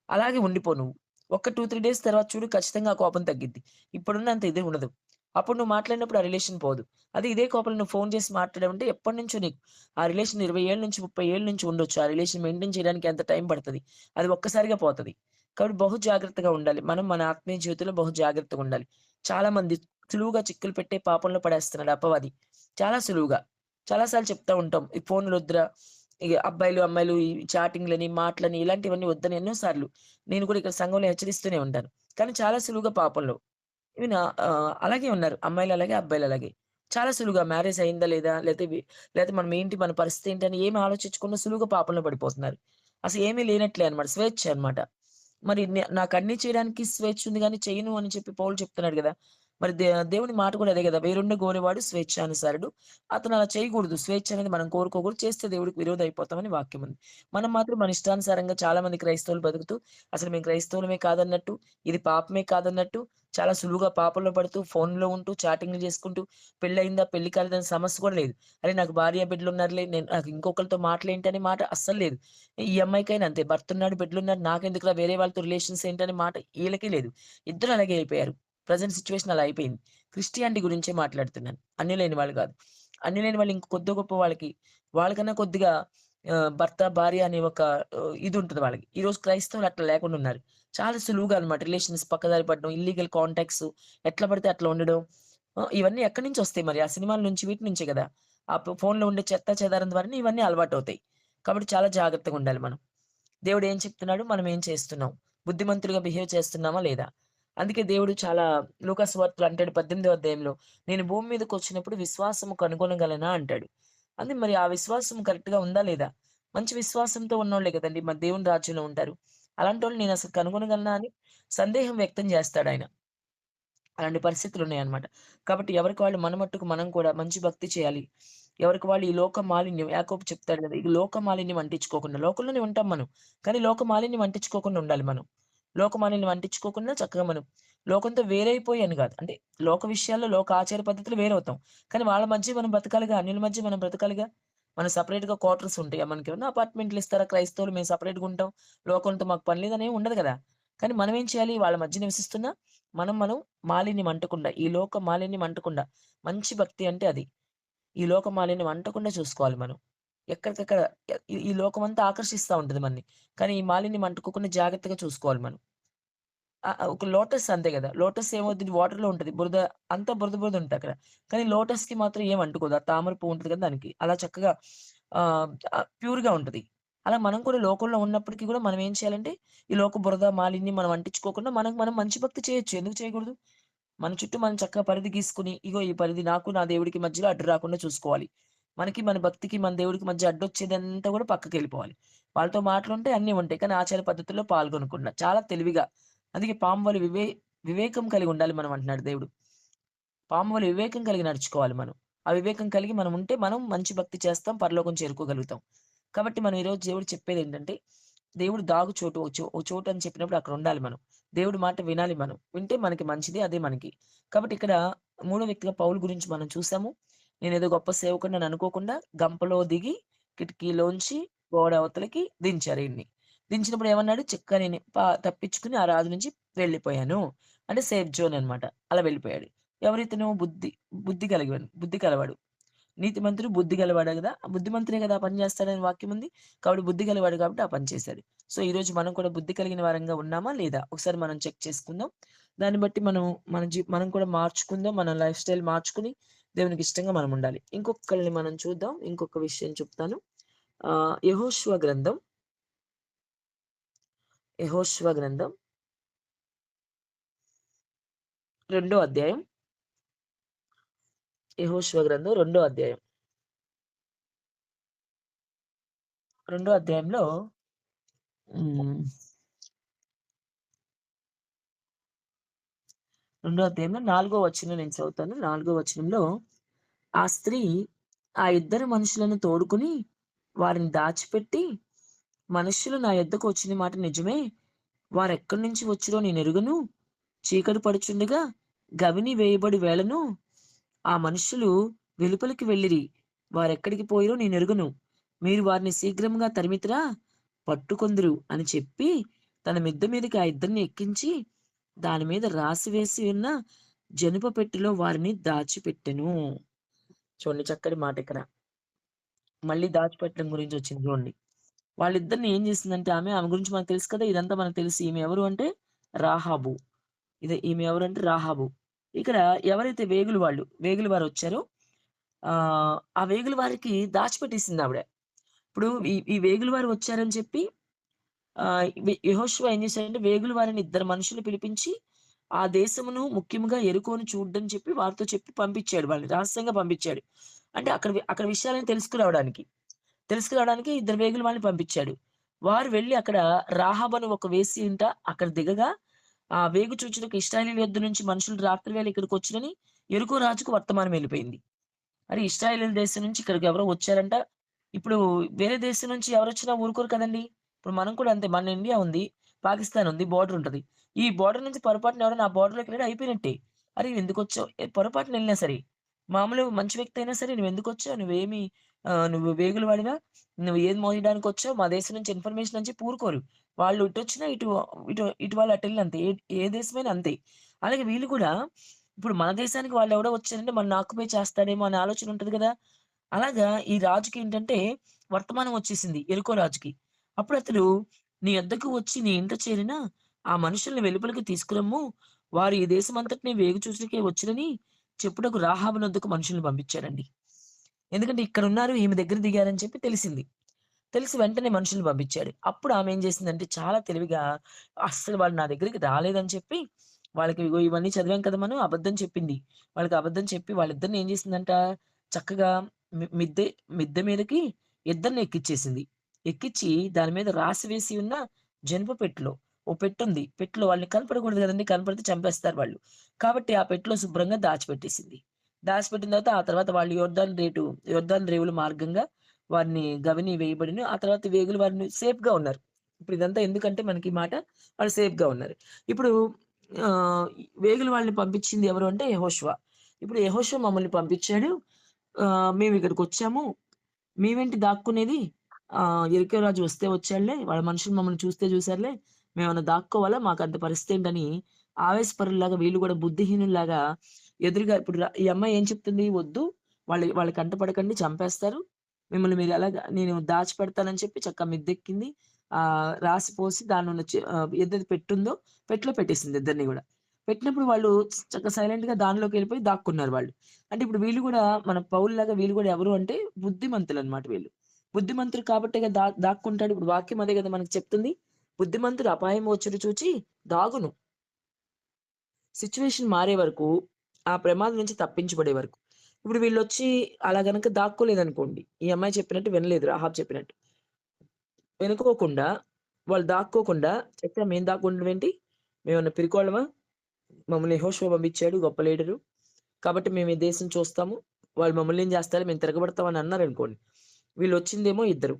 అలాగే ఉండిపో నువ్వు. ఒక 2, 3 డేస్ తర్వాత చూడు ఖచ్చితంగా ఆ కోపం తగ్గిద్ది. ఇప్పుడున్నంత ఇది ఉండదు. అప్పుడు నువ్వు మాట్లాడినప్పుడు ఆ రిలేషన్ పోదు. అదే ఇదే కోపంలో నువ్వు ఫోను చేసి మాట్లాడావంటే ఎప్పటినుంచో నీకు ఆ రిలేషన్ 20 ఏళ్ల నుంచి, 30 ఏళ్ల నుంచి ఉండొచ్చు. ఆ రిలేషన్ మెయింటైన్ చేయడానికి ఎంత టైం పడతది. అది ఒక్కసారిగా పోతది. కాబట్టి బహు జాగ్రత్తగా ఉండాలి. మనం మన ఆత్మీయ జీవితంలో బహు జాగ్రత్తగా ఉండాలి. చాలా మంది సులువుగా చిక్కులు పెట్టే పాపంలో పడేస్తున్నాడు అపవాది. చాలా సులువుగా. చాలా సార్లు చెప్తా ఉంటాం. ఈ ఫోనులొద్దురా, ఇగ అబ్బాయిలు, అమ్మాయిలు ఈ చాటింగ్‌లని, మాటలని ఇలాంటివన్నీ వద్దని ఎన్నో సార్లు నేను కూడా ఇక్కడ సంఘంలో హెచ్చరిస్తూనే ఉంటాను. కానీ చాలా సులువుగా పాపంలో ఈవెన్ అలాగే ఉన్నారు. అమ్మాయిలు అలాగే, అబ్బాయిలు అలాగే. చాలా సులువుగా మ్యారేజ్ అయిందా లేదా? లేతే మనం ఏంటి? మన పరిస్థితి ఏంటి? అని ఏమి ఆలోచించకుండా సులువుగా పాపంలో పడిపోతున్నారు. అసలు ఏమీ లేనట్లే అన్నమాట. స్వేచ్ఛ అన్నమాట. మరి నాకన్నీ చేయడానికి స్వేచ్ఛ ఉంది గానీ చెయ్యను అని చెప్పి పౌలు చెప్తున్నాడు గదా! మరి దేవుని మాట కూడా అదే గదా! "వేరుండ గోరెవాడు స్వేచ్ఛానుసారుడు." అతను అలా చేయకూడదు. స్వేచ్ఛ అనేది మనం కోరుకోకూడదు. చేస్తే దేవుడికి విరోధం అయిపోతామని వాక్యం ఉంది. మనం మాత్రం మన ఇష్టానుసారంగా చాలా మంది క్రైస్తవులు బతుకుతూ అసలు మేము క్రైస్తవులమే కాదన్నట్టు, ఇది పాపమే కాదన్నట్టు చాలా సులువుగా పాపంలో పడుతూ, ఫోన్‌లో ఉంటూ, చాటింగ్‌లు చేసుకుంటూ, పెళ్లయిందా, పెళ్లి కాలేదని సమస్య కూడా లేదు. అరే! నాకు భార్య, బిడ్డలున్నారులే, నాకు ఇంకొకళ్ళతో మాటలేంటి అనే మాట అస్సలు లేదు. ఈ అమ్మాయికైనా అంతే. భర్తున్నాడు, బిడ్డలున్నారు. నాకెందుకురా వేరే వాళ్ళతో రిలేషన్స్ ఏంటనే మాట ఈళ్ళకి లేదు. ఇద్దరు అలాగే అయిపోయారు. ప్రెజెంట్ సిట్యుయేషన్ అలా అయిపోయింది. క్రిస్టియానిటీ గురించే మాట్లాడుతున్నాను. అన్యులైన వాళ్ళు కాదు. అన్యులైన వాళ్ళు ఇంక కొద్దో గొప్పో వాళ్ళకన్నా కొద్దిగా భర్త, భార్య అనే ఒక ఇదుంటది వాళ్ళకి. ఈరోజు క్రైస్తవులు అట్లా లేకుండా ఉన్నారు. చాలా సులువుగా అన్నమాట. రిలేషన్స్ పక్కదారి పడడం, ఇల్లీగల్ కాంటాక్ట్స్ ఎట్లా పడితే అట్లా ఉండడం. ఇవన్నీ ఎక్కడి నుంచొస్తాయి మరి? ఆ సినిమాల నుంచి వీటి నుంచే గదా! ఆ ఫోన్‌లో ఉండే చెత్తా చెదారం ద్వారానే ఇవన్నీ అలవాటవుతాయి. కాబట్టి చాలా జాగ్రత్తగుండాలి మనం. దేవుడు ఏం చెప్తున్నాడు? మనం ఏం చేస్తున్నాం? బుద్ధిమంతులుగా బిహేవ్ చేస్తున్నామా లేదా? అందుకే దేవుడు చాలా లూకాసు వార్తలో అంటాడు 18వ అధ్యాయంలో, "నేను భూమి మీదకొచ్చినప్పుడు విశ్వాసము కనుగొనగలనా" అంటాడు. అది మరి ఆ విశ్వాసం కరెక్ట్‌గా ఉందా లేదా? మంచి విశ్వాసంతో ఉన్నోళ్ళే కదండీ మరి దేవుని రాజ్యంలో ఉంటారు. అలాంటోళ్ళని నేనసలు కనుగొనగలనా అని సందేహం వ్యక్తం చేస్తాడాయన. అలాంటి పరిస్థితులున్నాయన్నమాట. కాబట్టి ఎవరికి వాళ్ళు మన మట్టుకు మనం కూడా మంచి భక్తి చేయాలి. ఎవరికి వాళ్ళు ఈ లోక మాలిన్యం యాకోబు చెప్తాడు గదా! ఈ లోక మాలిన్యం అంటించుకోకుండా లోకంలోనే ఉంటాం మనం. కానీ లోక మాలిన్యం అంటించుకోకుండా ఉండాలి మనం. లోక మాలిన్యం అంటించుకోకుండా చక్కగా మనం లోకంతో వేరైపోయి అని గాదు. అంటే లోక విషయాల్లో లోక ఆచార పద్ధతులు వేరవుతాం. కానీ వాళ్ళ మధ్య మనం బ్రతకాలిగా. అన్యుల మధ్య మనం బ్రతకాలిగా. మనం సెపరేట్‌గా క్వార్టర్స్ ఉంటాయా? మనకేమన్నా అపార్ట్‌మెంట్లు ఇస్తారా క్రైస్తవులు మేము సెపరేట్‌గా ఉంటాం. లోకంతో మాకు పని లేదనేం ఉండదు గదా! కానీ మనం ఏం చేయాలి? వాళ్ళ మధ్య నివసిస్తున్నా మనం మాలిన్యం అంటకుండా, ఈ లోక మాలిన్యం అంటకుండా, మంచి భక్తి అంటే అది. ఈ లోక మాలిన్యం అంటకుండా చూసుకోవాలి మనం. ఎక్కడికక్కడ ఈ లోకమంతా ఆకర్షిస్తా ఉంటది మనని. కానీ ఈ మాలిన్యం అంటుకోకుండా జాగ్రత్తగా చూసుకోవాలి మనం. ఒక లోటస్ అంతే గదా! లోటస్ ఏమవుద్ది వాటర్‌లో ఉంటది. బురద అంతా బురద బురద ఉంటదక్కడ. కానీ లోటస్‌కి మాత్రం ఏం అంటుకోదు. ఆ తామర పువ్వు ఉంటది కదా! దానికి. అలా చక్కగా ఆహ్, ప్యూర్‌గా ఉంటది. అలా మనం కూడా లోకంలో ఉన్నప్పటికి కూడా మనం ఏం చేయాలంటే, ఈ లోక బురద, మాలిన్యం మనం అంటించుకోకుండా మనకు మనం మంచి భక్తి చేయొచ్చు. ఎందుకు చేయకూడదు? మన చుట్టూ మనం చక్కగా పరిధి గీసుకొని, ఇగో ఈ పరిధి నాకు నా దేవుడికి మధ్యలో అడ్డు రాకుండా చూసుకోవాలి. మనకి, మన భక్తికి, మన దేవుడికి మధ్య అడ్డొచ్చేదంతా కూడా పక్కకెళ్ళిపోవాలి. వాళ్ళతో మాటలుంటాయి, అన్నీ ఉంటాయి. కానీ ఆచార పద్ధతుల్లో పాల్గొనకుండా చాలా తెలివిగా అందుకే పాము వలె వివేకం కలిగి ఉండాలి మనం అంటున్నాడు దేవుడు. పాము వలె వివేకం కలిగి నడుచుకోవాలి మనం. ఆ వివేకం కలిగి మనం ఉంటే మనం మంచి భక్తి చేస్తాం, పరలోకం చేరుకోగలుగుతాం. కాబట్టి మనం ఈరోజు దేవుడు చెప్పేదేంటంటే, దేవుడు దాగు చోటు ఓ చోటు అని చెప్పినప్పుడు అక్కడ ఉండాలి మనం. దేవుడి మాట వినాలి మనం. వింటే మనకి మంచిది. అదే మనకి. కాబట్టి ఇక్కడ మూడో వ్యక్తిగా పౌలు గురించి మనం చూసాము. నేనేదో గొప్ప సేవకుడినని అనుకోకుండా గంపలో దిగి కిటికీలోంచి గోడ అవతలకి దించారు ఈడ్ని. దించినప్పుడు ఏమన్నాడు? చిక్కని తప్పించుకొని ఆ రాజు నుంచి వెళ్ళిపోయాను. అంటే సేఫ్ జోన్ అన్నమాట. అలా వెళ్ళిపోయాడు. ఎవరితను? బుద్ధి కలిగినవాడు. బుద్ధి కలవాడు. నీతిమంతుడు బుద్ధి గలవాడే గదా! బుద్ధిమంతుడే గదా! ఆ పని జేస్తాడని వాక్యం ఉంది. కాబట్టి బుద్ధి గలవాడు కాబట్టి ఆ పని చేశాడు. సో, ఈరోజు మనం కూడా బుద్ధి కలిగిన వారంగా ఉన్నామా? లేదా? ఒకసారి మనం చెక్ చేసుకుందాం. దాన్ని బట్టి మనం కూడా మార్చుకుందాం. మన లైఫ్ స్టైల్ మార్చుకొని దేవునికి ఇష్టంగా మనం ఉండాలి. ఇంకొకళ్ళని మనం చూద్దాం. ఇంకొక విషయం చెప్తాను. యెహోషువ గ్రంథం, యెహోషువ గ్రంథం రెండో అధ్యాయం. యెహోషువ గ్రంథం రెండో అధ్యాయం. రెండో అధ్యాయంలో హ్మ్. రెండో అధ్యాయంలో 4 వచనం నేను చదువుతాను. 4 వచనంలో ఆ స్త్రీ ఆ ఇద్దరు మనుషులను తోడుకొని వారిని దాచిపెట్టి, మనుష్యులు నా యొద్దకు వచ్చిన మాట నిజమే. వారెక్కడి నుంచి వచ్చిరో నేనెరుగను. చీకటి పడుచుండగా గవిని వేయబడి వేళను ఆ మనుష్యులు వెలుపలికి వెళ్ళిరి. వారెక్కడికి పోయిరో నేనెరుగను. మీరు వారిని శీఘ్రంగా తరిమితిరా, పట్టుకొందురు అని చెప్పి తన మిద్దె మీదకి ఆ ఇద్దరిని ఎక్కించి, దాని మీద రాసివేసి ఉన్న జనుప పెట్టెలో వారిని దాచిపెట్టెను. చూడండి చక్కటి మాట ఇక్కడ. మళ్ళీ దాచిపెట్టడం గురించొచ్చింది చూడండి. వాళ్ళిద్దరిని ఏం చేసిందంటే ఆమె గురించి మనకు తెలుసు కదా! ఇదంతా మనకు తెలుసు. ఈమె ఎవరు అంటే రాహాబు. ఈమె ఎవరంటే రాహాబు. ఇక్కడ ఎవరైతే వేగులు వారొచ్చారో ఆ వేగుల వారికి దాచిపెట్టేసిందావిడ. ఇప్పుడు ఈ వేగుల వారు వచ్చారని చెప్పి యెహోషువ ఏం చేశాడంటే వేగుల వారిని ఇద్దరు మనుషులు పిలిపించి, ఆ దేశమును ముఖ్యంగా యెరికోను చూడని చెప్పి వారితో చెప్పి పంపించాడు. వాళ్ళని రహస్యంగా పంపించాడు. అంటే అక్కడ విషయాలను తెలుసుకురావడానికి ఇద్దరు వేగుల వాళ్ళని పంపించాడు. వారు వెళ్లి అక్కడ రాహాబు అని ఒక వేశ్య ఇంట అక్కడ దిగగా, ఆ వేగు చూచుటకు ఇశ్రాయేలీయుల యొద్ద నుంచి మనుషులు రాత్రి వేళ ఇక్కడికొచ్చిరని యెరికో రాజుకు వర్తమానం వెళ్ళిపోయింది. అరే! ఇశ్రాయేలీయుల దేశం నుంచి ఇక్కడికి ఎవరో వచ్చారంట. ఇప్పుడు వేరే దేశం నుంచి ఎవరొచ్చినా ఊరుకోరు కదండీ! ఇప్పుడు మనం కూడా అంతే. మన ఇండియా ఉంది. పాకిస్తాన్ ఉంది. బోర్డర్ ఉంటది. ఈ బోర్డర్ నుంచి పొరపాటున ఎవరైనా ఆ బోర్డర్‌లోకెళ్ళాడు అయిపోయినట్టే. అరే! నువ్వెందుకొచ్చావు? పొరపాటున ఎళ్ళినా సరే, మామూలు మంచి వ్యక్తి అయినా సరే నువ్వెందుకొచ్చావు? నువ్వు వేగుల వాడివా? నువ్వు ఏది మోయడానికొచ్చావు? మా దేశం నుంచి ఇన్ఫర్మేషన్ అని చెప్పి ఊరుకోరు. వాళ్ళు ఇటొచ్చినా ఇటు వాళ్ళు అటెళ్ళినా అంతే. ఏ దేశమైనా అంతే. అలాగే వీళ్ళు కూడా ఇప్పుడు మన దేశానికి వాళ్ళెవడో వచ్చారంటే మనల్ని ఆక్యుపై చేస్తాడేమో అనే ఆలోచన ఉంటది గదా! అలాగా ఈ రాజుకేంటంటే వర్తమానం వచ్చేసింది యెరికో రాజుకి. అప్పుడతడు నీ యొద్దకు వచ్చి నీ ఇంట చేరిన ఆ మనుషుల్ని వెలుపలికి తీసుకురమ్ము. వారు ఈ దేశమంతటిని వేగు చూచుటకే వచ్చిరని చెప్పుటకు రాహాబునొద్దకు మనుషుల్ని పంపించాడండి. ఎందుకంటే ఇక్కడున్నారు ఈమె దగ్గర దిగారని చెప్పి తెలిసింది. తెలిసి వెంటనే మనుషుల్ని పంపించాడు. అప్పుడు ఆమేం చేసిందంటే చాలా తెలివిగా అస్సలు వాళ్ళు నా దగ్గరికి రాలేదని చెప్పి వాళ్ళకి ఇగో ఇవన్నీ చదివాం కదా మనం అబద్ధం చెప్పింది. వాళ్ళకి అబద్ధం చెప్పి వాళ్ళిద్దరిని ఏం చేసిందంట చక్కగా మిద్దె మిద్దె మీదకి ఇద్దరిని ఎక్కిచ్చేసింది. ఎక్కిచ్చి దాని మీద రాసి వేసి ఉన్న జనప పెట్టెలో ఓ పెట్టుంది. పెట్టెలో వాళ్ళని కనపడకూడదు కదండీ! కనపడితే చంపేస్తారు వాళ్ళు. కాబట్టి ఆ పెట్టెలో శుభ్రంగా దాచిపెట్టేసింది. దాచిపెట్టిన తర్వాత ఆ తర్వాత వాళ్ళు యొర్దాను రేవుల మార్గంగా వారిని గవిని వేయబడిన. ఆ తర్వాత వేగులు వారిని సేఫ్‌గా ఉన్నారు. ఇప్పుడు ఇదంతా ఎందుకంటే మనకి ఈ మాట వాళ్ళు సేఫ్‌గా ఉన్నారు. ఇప్పుడు వేగుల వాళ్ళని పంపించింది ఎవరు అంటే యెహోషువ. ఇప్పుడు యెహోషువ మమ్మల్ని పంపించాడు. మేమిక్కడికొచ్చాము. మేమేంటి దాక్కునేది? యెరికో రాజు వస్తే వచ్చాడులే. వాళ్ళ మనుషులు మమ్మల్ని చూస్తే చూసారులే. మేమేమన్నా దాక్కోవాలా? మాకంత పరిస్థితేంటని ఆవేశపరుల్లాగా వీళ్ళు గూడా బుద్ధిహీనుల్లాగా ఎదురుగా ఇప్పుడు ఈ అమ్మాయి ఏం చెప్తుంది? వద్దు. వాళ్ళ కంట పడకండి చంపేస్తారు. మిమ్మల్ని మీరు ఎలాగా నేను దాచిపెడతానని చెప్పి చక్కగా మిద్దెక్కింది. రాసి పోసి దానిలో ఏదైతే పెట్టుందో పెట్టెలో పెట్టేసింది ఇద్దరిని గూడా. పెట్టినప్పుడు వాళ్ళు చక్కగా సైలెంట్‌గా దానిలోకెళ్ళిపోయి దాక్కున్నారు వాళ్ళు. అంటే ఇప్పుడు వీళ్ళు గూడా మన పౌలులాగా వీళ్ళు గూడా ఎవరు అంటే బుద్ధిమంతులనమాట వీళ్ళు. బుద్ధిమంతుడు కాబట్టే కదా దాక్కుంటాడు. ఇప్పుడు వాక్యం అదే గదా మనకు చెప్తుంది. బుద్ధిమంతుడు అపాయం వచ్చుట చూచి దాగును. సిట్యుయేషన్ మారే వరకు, ఆ ప్రమాదం నుంచి తప్పించబడే వరకు. ఇప్పుడు వీళ్ళొచ్చి అలా గనక దాక్కోలేదనుకోండి. ఈ అమ్మాయి చెప్పినట్టు వినలేదు రాహాబ్ చెప్పినట్టు. వినుకోకుండా వాళ్ళు దాక్కోకుండా చక్కగా మేము దాక్కుండమేంటి? మేమేమన్నా పిరికోళ్ళమా? మమ్మల్ని యెహోషువ పంపించాడు గొప్ప లీడరు. కాబట్టి మేము ఈ దేశం చూస్తాము. వాళ్ళు మమ్మల్నేం జేస్తారు? మేము తిరగబడతాం అని అన్నారనుకోండి. వీళ్ళొచ్చిందేమో ఇద్దరు.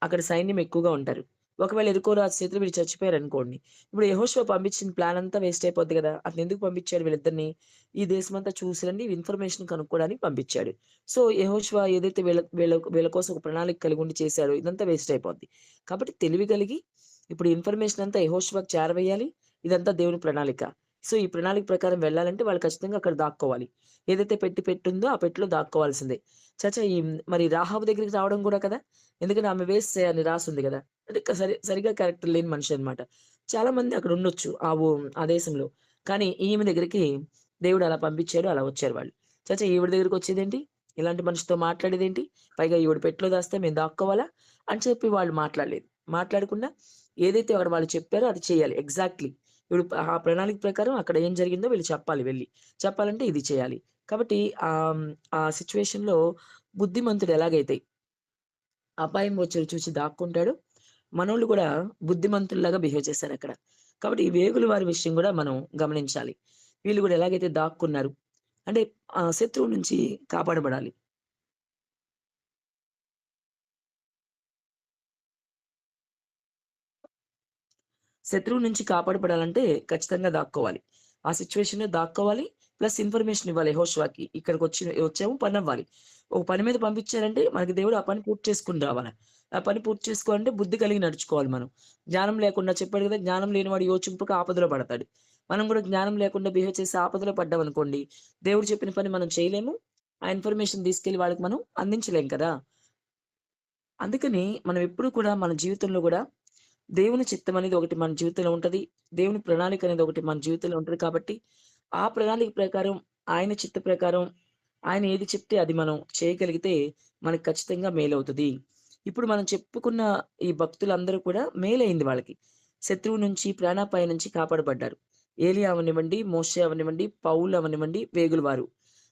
అక్కడ సైన్యం ఎక్కువగా ఉంటారు. ఒకవేళ ఎరుకో రాజు చేతిలో వీళ్ళు చచ్చిపోయారనుకోండి. ఇప్పుడు యెహోషువ పంపించిన ప్లాన్ అంతా వేస్ట్ అయిపోద్ది గదా! అతనెందుకు పంపించాడు వీళ్ళిద్దరిని? ఈ దేశమంతా చూసిరండి ఇన్ఫర్మేషన్ కనుక్కోవడానికి పంపించాడు. సో, యెహోషువ ఏదైతే వీళ్ళ వీళ్ళ వీళ్ళ కోసం ఒక ప్రణాళిక కలిగుండి చేశాడో ఇదంతా వేస్ట్ అయిపోద్ది. కాబట్టి తెలివి కలిగి ఇప్పుడు ఇన్ఫర్మేషన్ అంతా యెహోషువకి చేరవేయాలి. ఇదంతా దేవుని ప్రణాళిక. సో, ఈ ప్రణాళిక ప్రకారం వెళ్ళాలంటే వాళ్ళు ఖచ్చితంగా అక్కడ దాక్కోవాలి. ఏదైతే పెట్టుందో ఆ పెట్టెలో దాక్కోవాల్సిందే. చచ్చా! మరి రాహాబు దగ్గరికి రావడం గూడా కదా! ఎందుకంటే ఆమె వేశ్యే అని రాసుంది గదా! అంటే సరిగ్గా క్యారెక్టర్ లేని మనిషనమాట. చాలా మంది అక్కడ ఉండొచ్చు. ఆ దేశంలో. కానీ ఈమె దగ్గరికి దేవుడు అలా పంపించాడు. అలా వచ్చారు వాళ్ళు. చచ్చా! ఈవిడ దగ్గరికొచ్చేదేంటి? ఇలాంటి మనిషితో మాట్లాడేదేంటి? పైగా ఈవిడ పెట్టెలో దాస్తే మేము దాక్కోవాలా? అని చెప్పి వాళ్ళు మాట్లాడలేదు. మాట్లాడకుండా ఏదైతే అక్కడ వాళ్ళు చెప్పారో అది చేయాలి. ఎగ్జాక్ట్‌లీ. ఇప్పుడు ఆ ప్రణాళిక ప్రకారం అక్కడ ఏం జరిగిందో వీళ్ళు చెప్పాలి వెళ్లి. చెప్పాలంటే ఇది చేయాలి. కాబట్టి ఆ సిట్యుయేషన్‌లో బుద్ధిమంతుడు ఎలాగైతే అపాయం వచ్చేది చూసి దాక్కుంటాడో, మనోళ్ళు గూడా బుద్ధిమంతుల్లాగా బిహేవ్ చేశారక్కడ. కాబట్టి ఈ వేగుల వారి విషయం గూడా మనం గమనించాలి. వీళ్ళు గూడా ఎలాగైతే దాక్కున్నారు. అంటే శత్రువు నుంచి కాపాడబడాలి. శత్రువు నుంచి కాపాడబడాలంటే ఖచ్చితంగా దాక్కోవాలి. ఆ సిట్యుయేషన్‌లో దాక్కోవాలి. ప్లస్ ఇన్ఫర్మేషన్ ఇవ్వాలి యెహోషువకి. వచ్చాము పనవ్వాలి. ఒక పని మీద పంపించారంటే మనకి దేవుడు ఆ పని పూర్తి చేసుకొని రావాల. ఆ పని పూర్తి చేసుకోవాలంటే బుద్ధి కలిగి నడుచుకోవాలి మనం. జ్ఞానం లేకుండా చెప్పాడు కదా! జ్ఞానం లేనివాడు యోచింపక ఆపదలో పడతాడు. మనం కూడా జ్ఞానం లేకుండా బిహేవ్ చేసి ఆపదలో పడ్డామనుకోండి, దేవుడు చెప్పిన పని మనం చేయలేము. ఆ ఇన్ఫర్మేషన్ తీసుకెళ్ళి వాళ్ళకి మనం అందించలేం కదా! అందుకని మనం ఎప్పుడు కూడా మన జీవితంలో గూడా దేవుని చిత్తం అనేది ఒకటి మన జీవితంలో ఉంటది. దేవుని ప్రణాళిక అనేది ఒకటి మన జీవితంలో ఉంటది కాబట్టి, ఆ ప్రణాళిక ప్రకారం, ఆయన చిత్త ప్రకారం, ఆయన ఏది చెప్తే అది మనం చేయగలిగితే మనకు ఖచ్చితంగా మేలవుతది. ఇప్పుడు మనం చెప్పుకున్న ఈ భక్తులందరూ కూడా మేలైంది వాళ్ళకి. శత్రువు నుంచి, ప్రాణాపాయం నుంచి కాపాడబడ్డారు. ఏలియా అవ్వనివ్వండి, మోషే అవ్వనివ్వండి, పౌలు అవ్వనివ్వండి, వేగులవారు.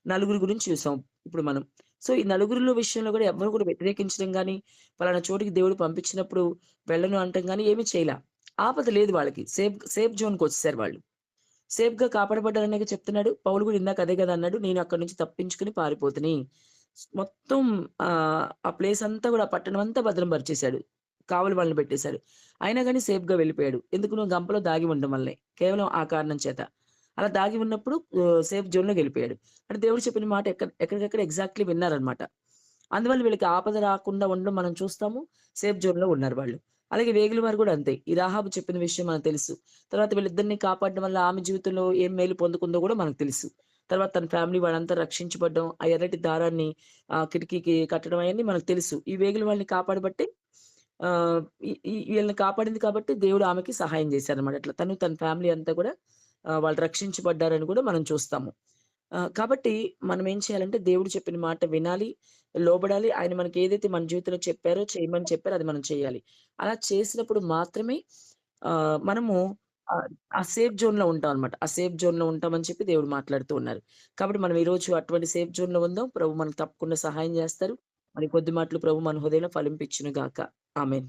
నలుగురి గురించి చూసాం ఇప్పుడు మనం. సో, ఈ నలుగురిలో విషయంలో గూడా ఎవ్వరు కూడా వ్యతిరేకించడం గాని, పలానా చోటికి దేవుడు పంపించినప్పుడు వెళ్ళను అనటం గాని ఏమి చేయలా. ఆపద లేదు వాళ్ళకి. సేఫ్ సేఫ్ జోన్‌కొచ్చేసారు వాళ్ళు. సేఫ్‌గా కాపాడబడ్డారనే చెప్తున్నాడు. పౌలు గూడా ఇందాక అదే గదా అన్నాడు. నేను అక్కడి నుంచి తప్పించుకొని పారిపోతిని. మొత్తం ఆ ప్లేస్ అంతా గూడా ఆ పట్టణం అంతా భద్రంపరిచేసాడు. కావలి వాళ్ళని పెట్టేసాడు. అయినా గాని సేఫ్‌గా వెళ్ళిపోయాడు. ఎందుకు? నువ్వు గంపలో దాగి ఉండడం వల్లే. కేవలం ఆ కారణం చేత. అలా దాగి ఉన్నప్పుడు సేఫ్ జోన్‌లోకెళ్ళిపోయాడు. అంటే దేవుడు చెప్పిన మాట ఎక్కడికక్కడ ఎగ్జాక్ట్‌లీ విన్నారనమాట. అందువల్ల వీళ్ళకి ఆపద రాకుండా ఉండడం మనం చూస్తాము. సేఫ్ జోన్‌లో ఉన్నారు వాళ్ళు. అలాగే వేగుల వారు గూడా అంతే. ఈ రాహాబు చెప్పిన విషయం మనకు తెలుసు. తర్వాత వీళ్ళిద్దరిని కాపాడడం వల్ల ఆమె జీవితంలో ఏం మేలు పొందుకుందో గూడా మనకు తెలుసు. తర్వాత తన ఫ్యామిలీ వాళ్ళంతా రక్షించబడ్డం, ఆ ఎర్రటి దారాన్ని కిటికీకి కట్టడం అయన్నీ మనకు తెలుసు. ఈ వేగుల వాళ్ళని కాపాడబట్టే ఆహ్, ఈ ఈ వీళ్ళని కాపాడింది కాబట్టి దేవుడు ఆమెకి సహాయం చేశారన్నమాట. అట్లా తను తన ఫ్యామిలీ అంతా కూడా వాళ్ళు రక్షించబడ్డారని కూడా మనం చూస్తాము. కాబట్టి మనం ఏం చేయాలంటే దేవుడు చెప్పిన మాట వినాలి, లోబడాలి. ఆయన మనకి ఏదైతే మన జీవితంలో చెప్పారో, చేయమని చెప్పారో అది మనం చేయాలి. అలా చేసినప్పుడు మాత్రమే మనము ఆహ్, ఆ సేఫ్ జోన్‌లో ఉంటామనమాట. ఆ సేఫ్ జోన్‌లో ఉంటామని చెప్పి దేవుడు మాట్లాడుతూ ఉన్నారు. కాబట్టి మనం ఈరోజు అటువంటి సేఫ్ జోన్‌లో ఉందాం. ప్రభు మనకు తప్పకుండా సహాయం చేస్తారు. మరి కొద్ది మాటలు ప్రభు మన హృదయంలో ఫలింపించును గాక. ఆమేన్.